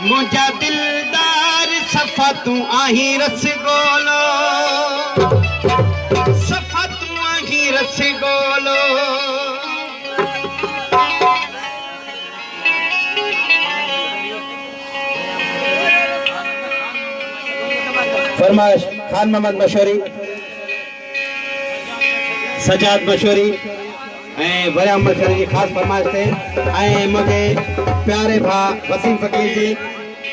मुझा दिलदार सफ़ा तू आही रसगोलो, सफ़ा तू आही रसगोलो। फरमाइश खान मोहम्मद मशहूरी, सजाद मशहूरी वरियाम मशहूरी जी ख़ास फरमाइश थे। मुझे प्यारे भा वसीम फ़कीर जी,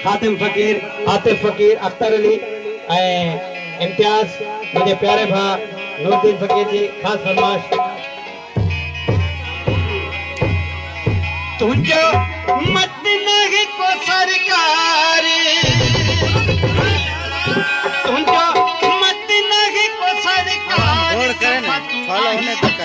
खातिम फ़कीर, आतिफ फ़कीर, अख्तर अली इम्तियाज़, मुझे प्यारे भा नूरुद्दीन फ़कीर जी ख़ास फरमाइश। तुझो मत नहीं को सरकार, तुझो मत नहीं को सरकार, फॉलो होने तक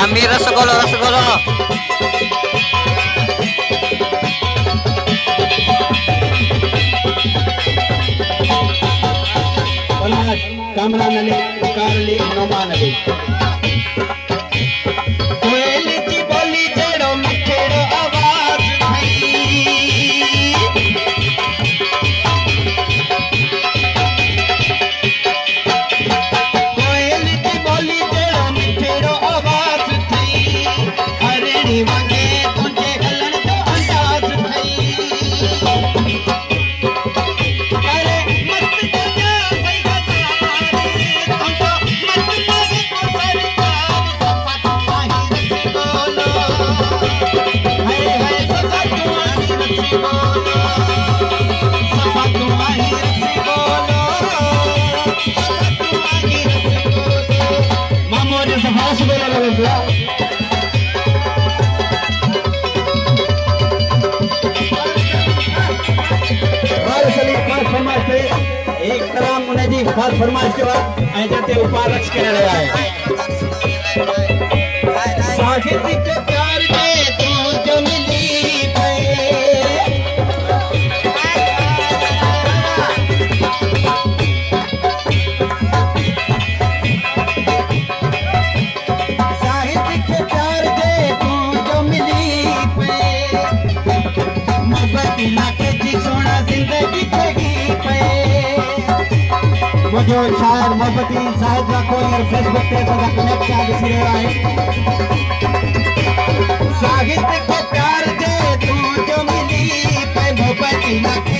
आमी रसगोलो रसगोलो कामरान अली, कार अली, नौमान अली। कोयल जी बोली जड़ो मिठड़ो आवाज थई, कोयल जी बोली जड़ो मिठड़ो आवाज थई, हरणी वांगे तुझे हलन जो अंदाज थई। अरे मत जा भई एक कलाम उन्हें जी खास फरमाइश के बाद ऐसे ऊपर रक्ष कर रहा है। साहित्य के प्यार में तू जो मिली साहित्य के प्यार दे तू जो मिली मोहब्बत लाके जी सोना जिंदगी ठगी पे। वो जो शायर मोहब्बती शायद रखो और फेसबुक पे तो कनेक्ट कर दिसी रहा है। साहित्य के प्यार दे तू जो मिली पे मोहब्बती लाके